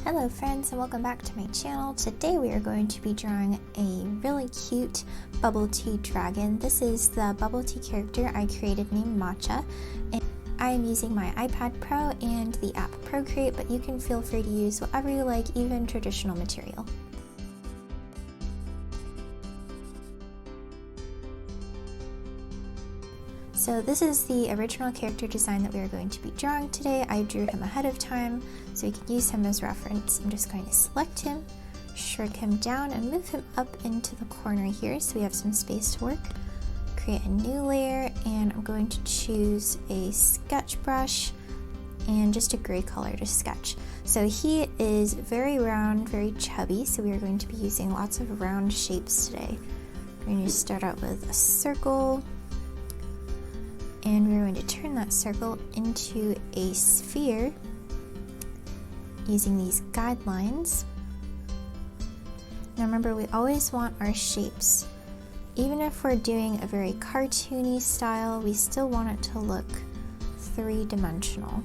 Hello friends and welcome back to my channel. Today we are going to be drawing a really cute bubble tea dragon. This is the bubble tea character I created named Matcha. And I am using my iPad Pro and the app Procreate, but you can feel free to use whatever you like, even traditional material. So this is the original character design that we are going to be drawing today. I drew him ahead of time so we can use him as reference. I'm just going to select him, shrink him down, and move him up into the corner here so we have some space to work. Create a new layer, and I'm going to choose a sketch brush and just a gray color to sketch. So he is very round, very chubby, so we are going to be using lots of round shapes today. We're going to start out with a circle, and we're going to turn that circle into a sphere using these guidelines. Now remember, we always want our shapes, even if we're doing a very cartoony style, we still want it to look three-dimensional.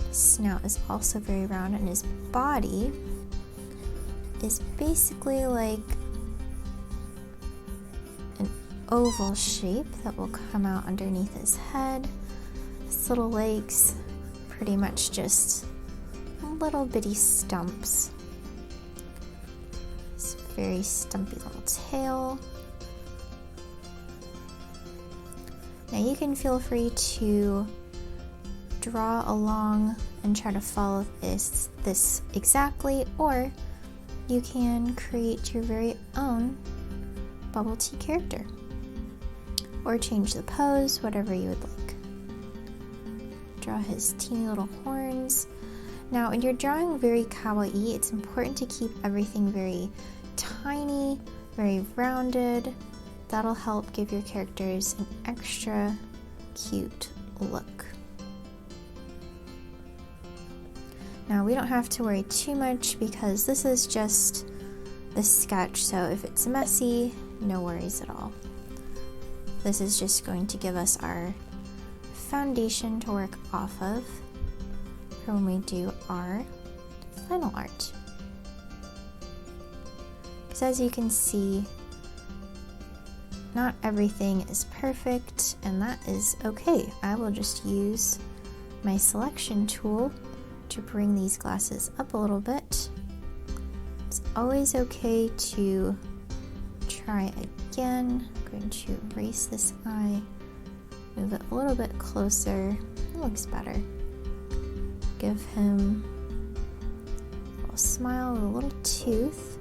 His snout is also very round, and his body is basically like an oval shape that will come out underneath his head. His little legs, pretty much just little bitty stumps. His very stumpy little tail. Now you can feel free to draw along and try to follow this exactly, or you can create your very own bubble tea character, or change the pose, whatever you would like. Draw his teeny little horns. Now when you're drawing very kawaii, it's important to keep everything very tiny, very rounded. That'll help give your characters an extra cute look. Now we don't have to worry too much because this is just the sketch, so if it's messy, no worries at all. This is just going to give us our foundation to work off of for when we do our final art. Because as you can see, not everything is perfect, and that is okay. I will just use my selection tool to bring these glasses up a little bit. It's always okay to try again. I'm going to erase this eye, move it a little bit closer. It looks better. Give him a little smile with a little tooth.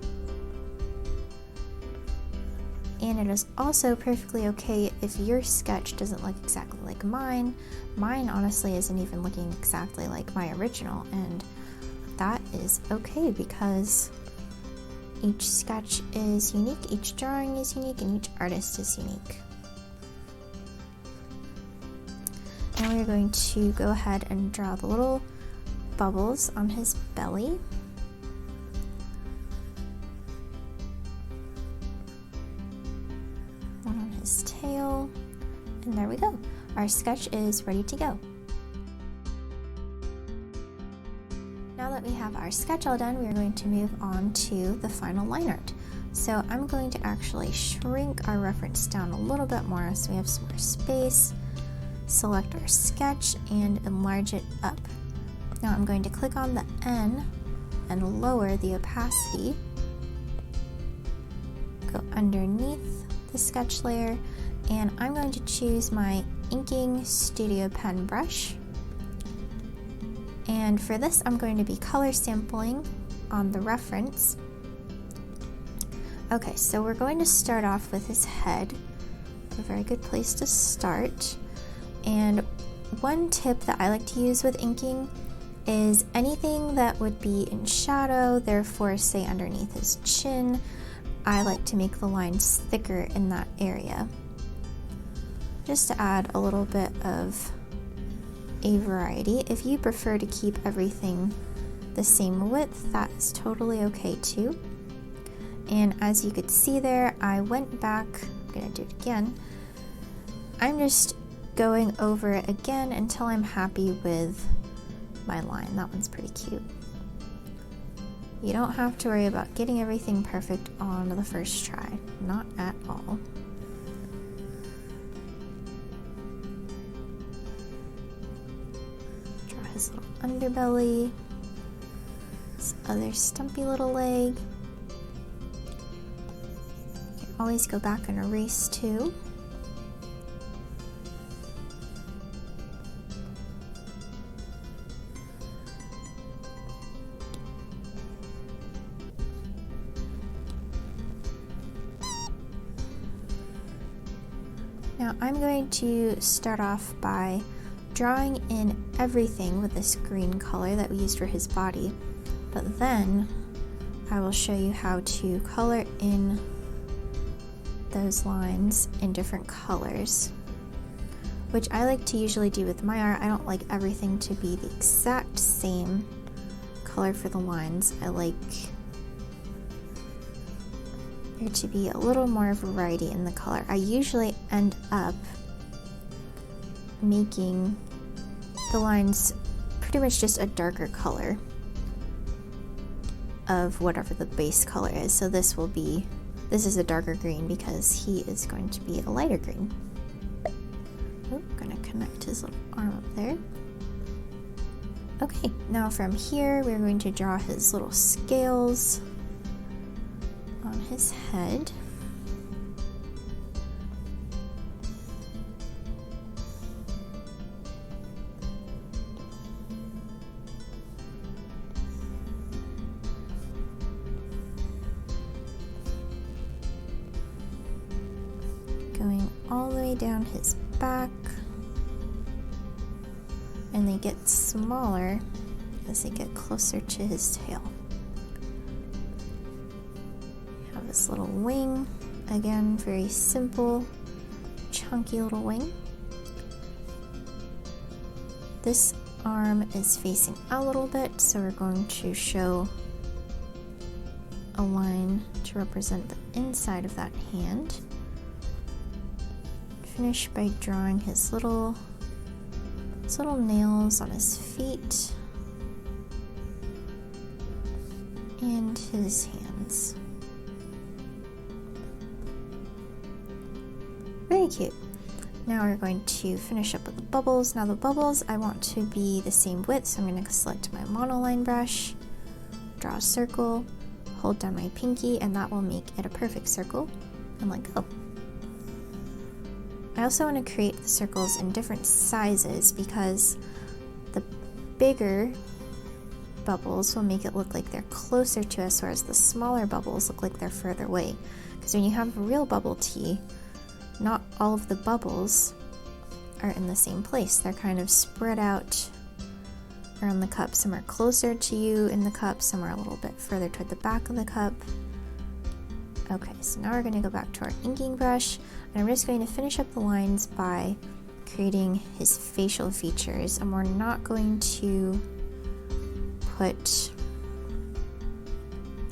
And it is also perfectly okay if your sketch doesn't look exactly like mine. Mine honestly isn't even looking exactly like my original, and that is okay because each sketch is unique, each drawing is unique, and each artist is unique. Now we're going to go ahead and draw the little bubbles on his belly. One on his tail, and there we go. Our sketch is ready to go. Now that we have our sketch all done, we are going to move on to the final line art. So I'm going to actually shrink our reference down a little bit more so we have some more space. Select our sketch and enlarge it up. Now I'm going to click on the N and lower the opacity. Go underneath the sketch layer, and I'm going to choose my Inking Studio Pen brush. And for this, I'm going to be color sampling on the reference. Okay, so we're going to start off with his head. A very good place to start. And one tip that I like to use with inking is anything that would be in shadow, therefore say underneath his chin, I like to make the lines thicker in that area, just to add a little bit of a variety. If you prefer to keep everything the same width, that is totally okay too. And as you could see there, I went back, I'm gonna do it again. I'm just going over it again until I'm happy with my line. That one's pretty cute. You don't have to worry about getting everything perfect on the first try. Not at all. Draw his little underbelly. His other stumpy little leg. You can always go back and erase too. Now I'm going to start off by drawing in everything with this green color that we used for his body, but then I will show you how to color in those lines in different colors, which I like to usually do with my art. I don't like everything to be the exact same color for the lines. I like there to be a little more variety in the color. I usually end up making the lines pretty much just a darker color of whatever the base color is. So this is a darker green because he is going to be a lighter green. Oh, gonna connect his little arm up there. Okay, now from here we're going to draw his little scales on his head. Going all the way down his back, and they get smaller as they get closer to his tail. This little wing, again, very simple, chunky little wing. This arm is facing out a little bit, so we're going to show a line to represent the inside of that hand. Finish by drawing his little nails on his feet and his hands. Very cute. Now we're going to finish up with the bubbles. Now the bubbles I want to be the same width, so I'm going to select my monoline brush, draw a circle, hold down my pinky, and that will make it a perfect circle, and let go. I also want to create the circles in different sizes because the bigger bubbles will make it look like they're closer to us, whereas the smaller bubbles look like they're further away. Because when you have real bubble tea, not all of the bubbles are in the same place. They're kind of spread out around the cup. Some are closer to you in the cup, some are a little bit further toward the back of the cup. Okay, so now we're going to go back to our inking brush, and I'm just going to finish up the lines by creating his facial features, and we're not going to put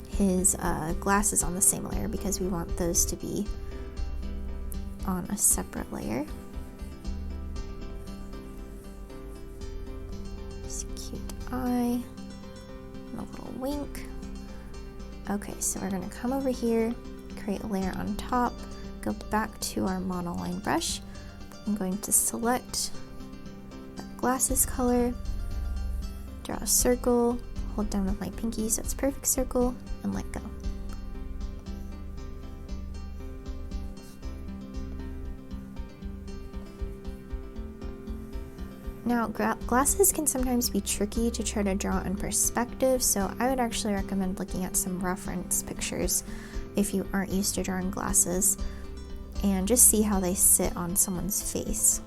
his glasses on the same layer because we want those to be on a separate layer. Just a cute eye and a little wink. Okay, so we're going to come over here, create a layer on top, go back to our monoline brush. I'm going to select that glasses color, draw a circle, hold down with my pinky so it's a perfect circle, and let go. Now, glasses can sometimes be tricky to try to draw in perspective, so I would actually recommend looking at some reference pictures if you aren't used to drawing glasses, and just see how they sit on someone's face.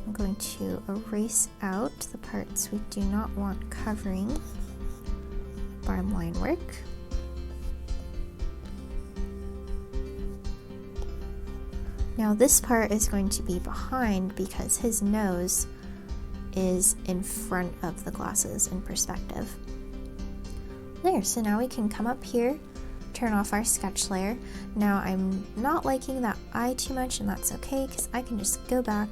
I'm going to erase out the parts we do not want covering bottom line work. Now this part is going to be behind because his nose is in front of the glasses in perspective. There, so now we can come up here, turn off our sketch layer. Now I'm not liking that eye too much, and that's okay because I can just go back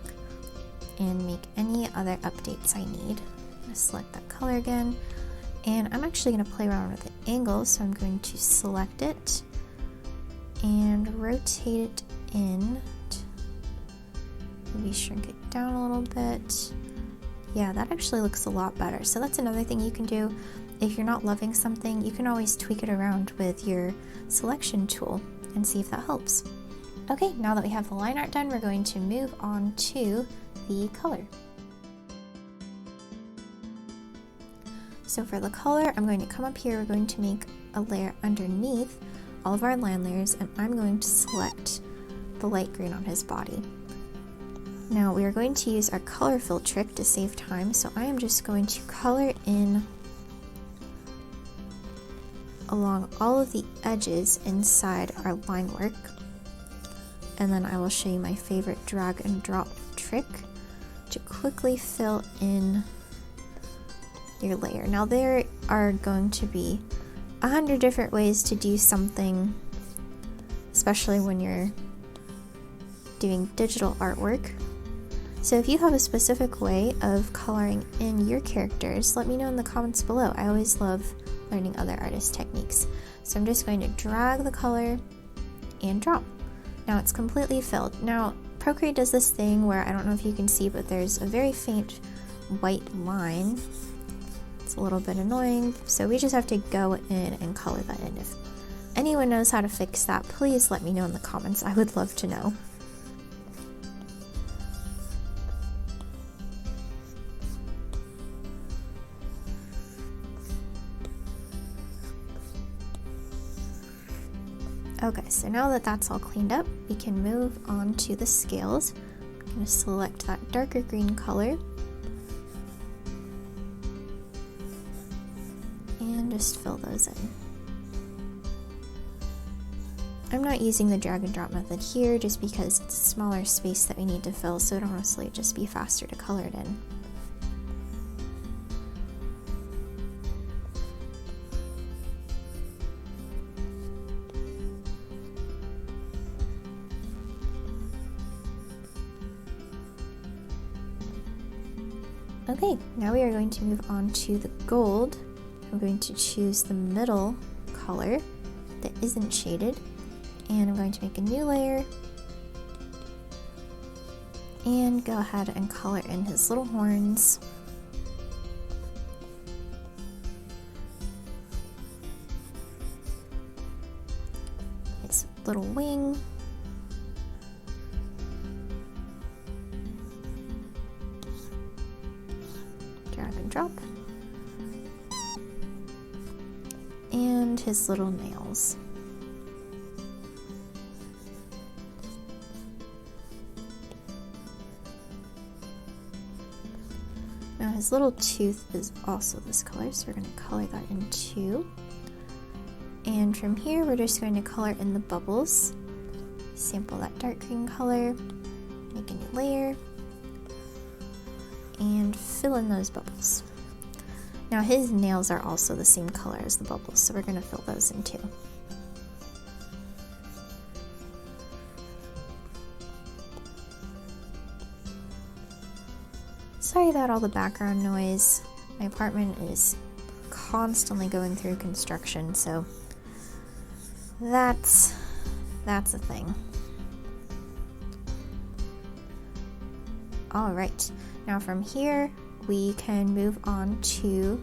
and make any other updates I need. I'm gonna select that color again, And I'm actually going to play around with the angle, so I'm going to select it and rotate it in. Maybe shrink it down a little bit. Yeah, that actually looks a lot better. So that's another thing you can do. If you're not loving something, you can always tweak it around with your selection tool and see if that helps. Okay, now that we have the line art done, we're going to move on to the color. So for the color, I'm going to come up here, we're going to make a layer underneath all of our line layers, and I'm going to select the light green on his body. Now we are going to use our color fill trick to save time, so I am just going to color in along all of the edges inside our line work, and then I will show you my favorite drag and drop trick to quickly fill in your layer. Now there are going to be 100 different ways to do something, especially when you're doing digital artwork. So if you have a specific way of coloring in your characters, let me know in the comments below. I always love learning other artist techniques. So I'm just going to drag the color and drop. Now it's completely filled. Now Procreate does this thing where, I don't know if you can see, but there's a very faint white line. It's a little bit annoying, so we just have to go in and color that in. If anyone knows how to fix that, please let me know in the comments. I would love to know. Okay, so now that that's all cleaned up, we can move on to the scales. I'm going to select that darker green color and just fill those in. I'm not using the drag and drop method here just because it's a smaller space that we need to fill, so it'll honestly just be faster to color it in. Okay, now we are going to move on to the gold. I'm going to choose the middle color that isn't shaded, and I'm going to make a new layer and go ahead and color in his little horns. His little wing. Drag and drop. And his little nails. Now his little tooth is also this color, so we're going to color that in too. And from here we're just going to color in the bubbles. Sample that dark green color, make a new layer, and fill in those bubbles. Now his nails are also the same color as the bubbles, so we're going to fill those in too. Sorry about all the background noise. My apartment is constantly going through construction, so that's a thing. All right, now from here we can move on to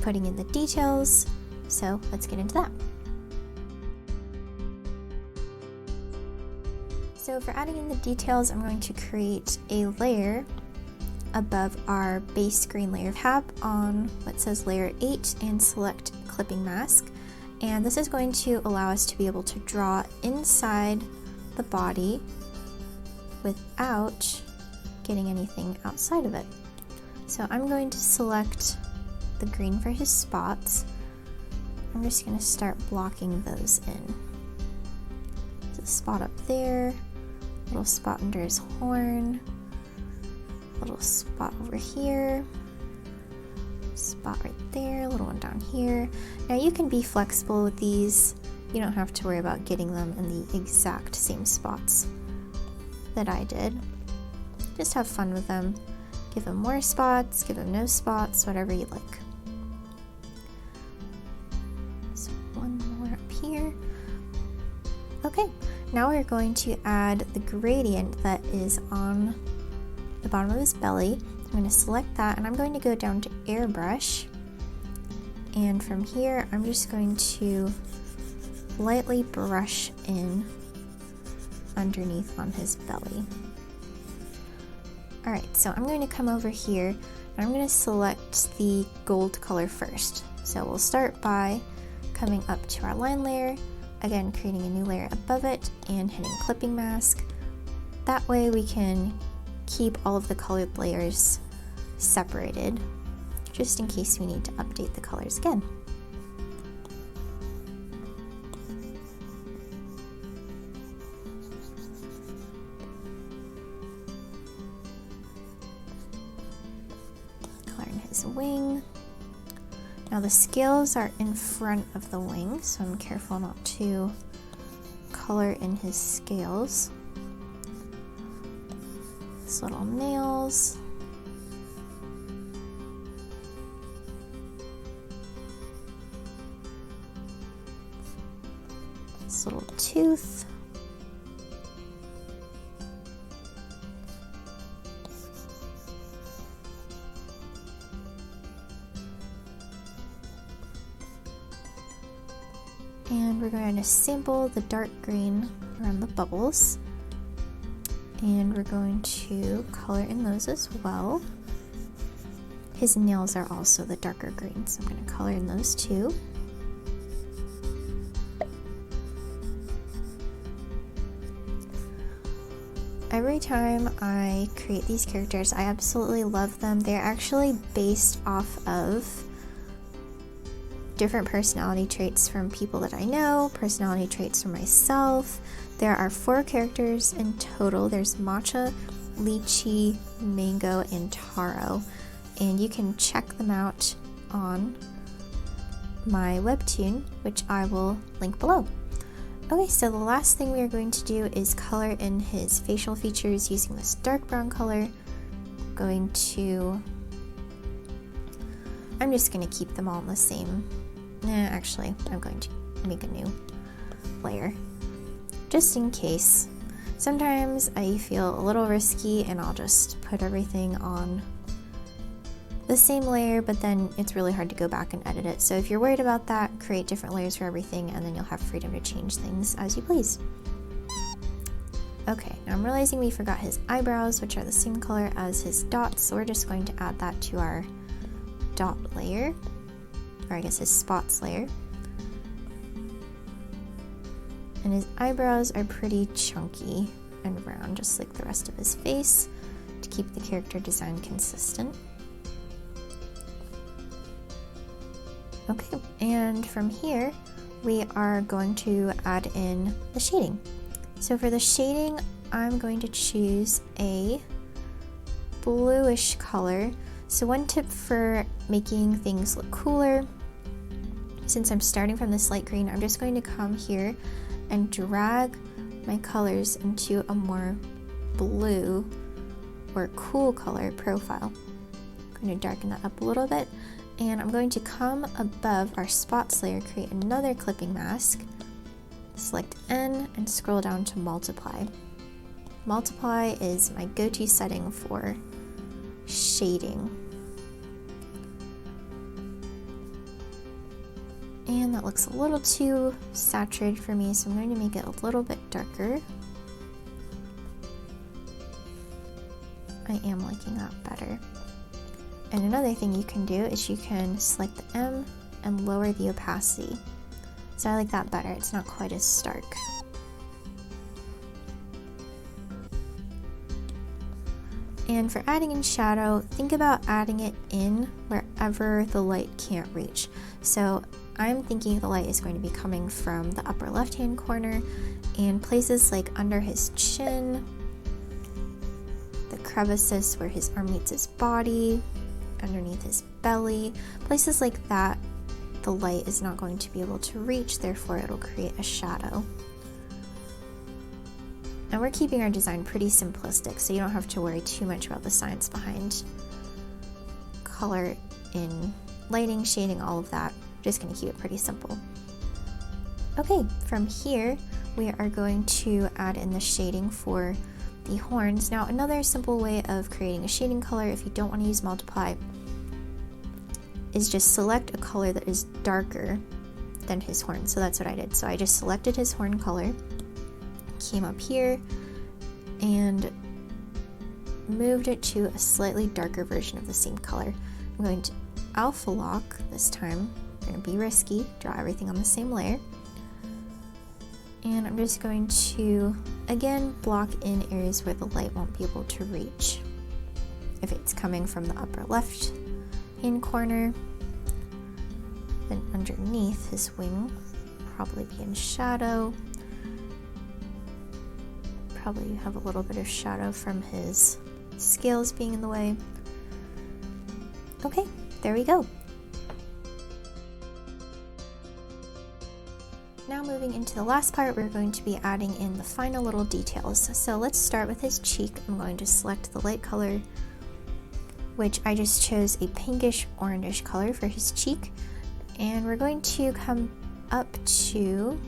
putting in the details, so let's get into that. So for adding in the details, I'm going to create a layer above our base green layer. Tap on what says layer 8 and select clipping mask, and this is going to allow us to be able to draw inside the body without getting anything outside of it. So I'm going to select the green for his spots. I'm just going to start blocking those in. There's a spot up there, little spot under his horn, little spot over here, spot right there, little one down here. Now you can be flexible with these. You don't have to worry about getting them in the exact same spots that I did. Just have fun with them. Give them more spots, give them no spots, whatever you like. now we're going to add the gradient that is on the bottom of his belly. I'm going to select that and I'm going to go down to airbrush. And from here, I'm just going to lightly brush in underneath on his belly. Alright, so I'm going to come over here and I'm going to select the gold color first. So we'll start by coming up to our line layer, again creating a new layer above it and hitting clipping mask. That way we can keep all of the colored layers separated, just in case we need to update the colors again. Color in his wing. Now the scales are in front of the wing, so I'm careful not to color in his scales. His little nails. His little tooth. And we're going to sample the dark green around the bubbles. And we're going to color in those as well. His nails are also the darker green, so I'm going to color in those too. Every time I create these characters, I absolutely love them. They're actually based off of different personality traits from people that I know, personality traits from myself. There are 4 characters in total. There's Matcha, Lychee, Mango, and Taro. And you can check them out on my webtoon, which I will link below. Okay, so the last thing we are going to do is color in his facial features using this dark brown color. I'm just going to keep them all in the same. Actually, I'm going to make a new layer, just in case. Sometimes I feel a little risky and I'll just put everything on the same layer, but then it's really hard to go back and edit it. So if you're worried about that, create different layers for everything and then you'll have freedom to change things as you please. Okay, now I'm realizing we forgot his eyebrows, which are the same color as his dots, so we're just going to add that to our dot layer, or I guess his spots layer. And his eyebrows are pretty chunky and round, just like the rest of his face, to keep the character design consistent. Okay, and from here, we are going to add in the shading. So for the shading, I'm going to choose a bluish color. So one tip for making things look cooler, since I'm starting from this light green, I'm just going to come here and drag my colors into a more blue or cool color profile. I'm going to darken that up a little bit, and I'm going to come above our spots layer, create another clipping mask, select N, and scroll down to multiply. Multiply is my go-to setting for shading. And that looks a little too saturated for me, so I'm going to make it a little bit darker. I am liking that better. And another thing you can do is you can select the M and lower the opacity. So I like that better, it's not quite as stark. And for adding in shadow, think about adding it in wherever the light can't reach. So I'm thinking the light is going to be coming from the upper left-hand corner and places like under his chin, the crevices where his arm meets his body, underneath his belly, places like that the light is not going to be able to reach, therefore it'll create a shadow. And we're keeping our design pretty simplistic, so you don't have to worry too much about the science behind color in lighting, shading, all of that. Just going to keep it pretty simple. Okay, from here we are going to add in the shading for the horns. Now, another simple way of creating a shading color, if you don't want to use multiply, is just select a color that is darker than his horn. So that's what I did. So I just selected his horn color, came up here, and moved it to a slightly darker version of the same color. I'm going to alpha lock this time. I'm going to be risky, draw everything on the same layer. And I'm just going to, again, block in areas where the light won't be able to reach. If it's coming from the upper left hand corner, then underneath his wing, probably be in shadow. Probably have a little bit of shadow from his scales being in the way. Okay, there we go. Now moving into the last part, we're going to be adding in the final little details. So let's start with his cheek. I'm going to select the light color, which I just chose a pinkish orangish color for his cheek. And we're going to come up to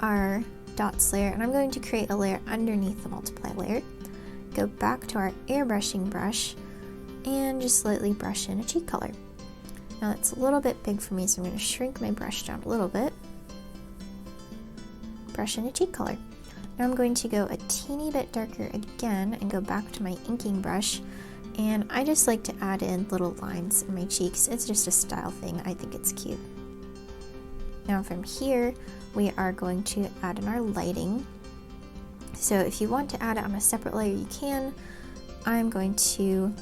our dots layer, and I'm going to create a layer underneath the multiply layer. Go back to our airbrushing brush and just slightly brush in a cheek color. Now it's a little bit big for me, so I'm going to shrink my brush down a little bit. Brush in a cheek color. Now I'm going to go a teeny bit darker again and go back to my inking brush. And I just like to add in little lines in my cheeks. It's just a style thing. I think it's cute. Now from here, we are going to add in our lighting. So if you want to add it on a separate layer, you can. I'm going to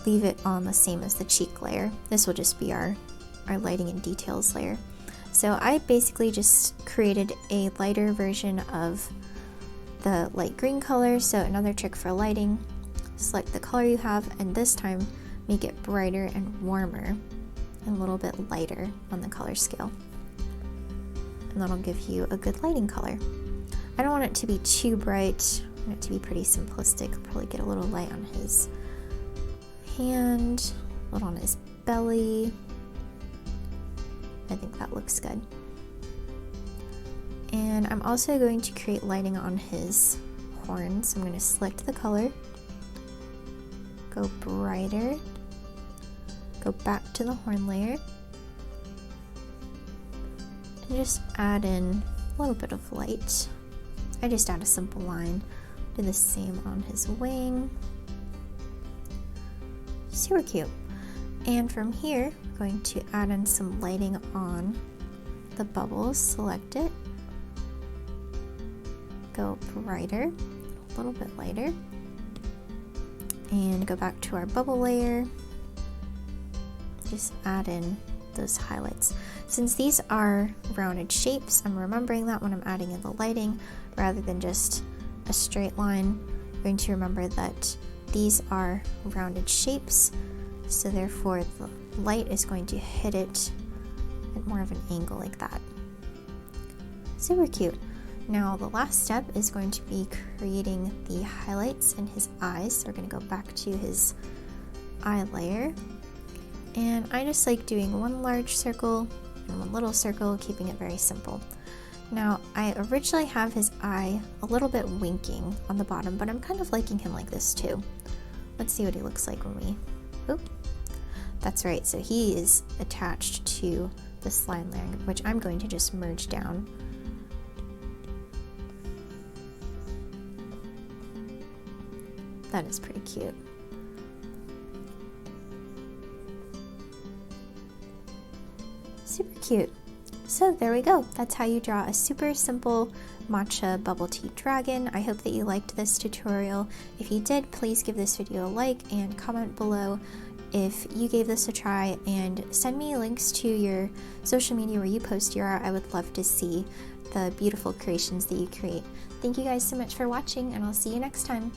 leave it on the same as the cheek layer. This will just be our lighting and details layer. So I basically just created a lighter version of the light green color. So another trick for lighting, select the color you have, and this time make it brighter and warmer and a little bit lighter on the color scale. And that'll give you a good lighting color. I don't want it to be too bright. I want it to be pretty simplistic. I'll probably get a little light on his hand, a little on his belly. I think that looks good. And I'm also going to create lighting on his horns. I'm going to select the color, go brighter, go back to the horn layer, and just add in a little bit of light. I just add a simple line. Do the same on his wing. Super cute. And from here, we're going to add in some lighting on the bubbles. Select it, go brighter, a little bit lighter, and go back to our bubble layer. Just add in those highlights. Since these are rounded shapes, I'm remembering that when I'm adding in the lighting rather than just a straight line. I'm going to remember that these are rounded shapes, so therefore the light is going to hit it at more of an angle like that. Super cute. Now the last step is going to be creating the highlights in his eyes. So we're going to go back to his eye layer, and I just like doing one large circle and one little circle, keeping it very simple. Now I originally have his eye a little bit winking on the bottom, but I'm kind of liking him like this too. Let's see what he looks like when we, oop, that's right, so he is attached to this line layer, which I'm going to just merge down. That is pretty cute. Super cute. So there we go. That's how you draw a super simple matcha bubble tea dragon. I hope that you liked this tutorial. If you did, please give this video a like and comment below if you gave this a try, and send me links to your social media where you post your art. I would love to see the beautiful creations that you create. Thank you guys so much for watching, and I'll see you next time.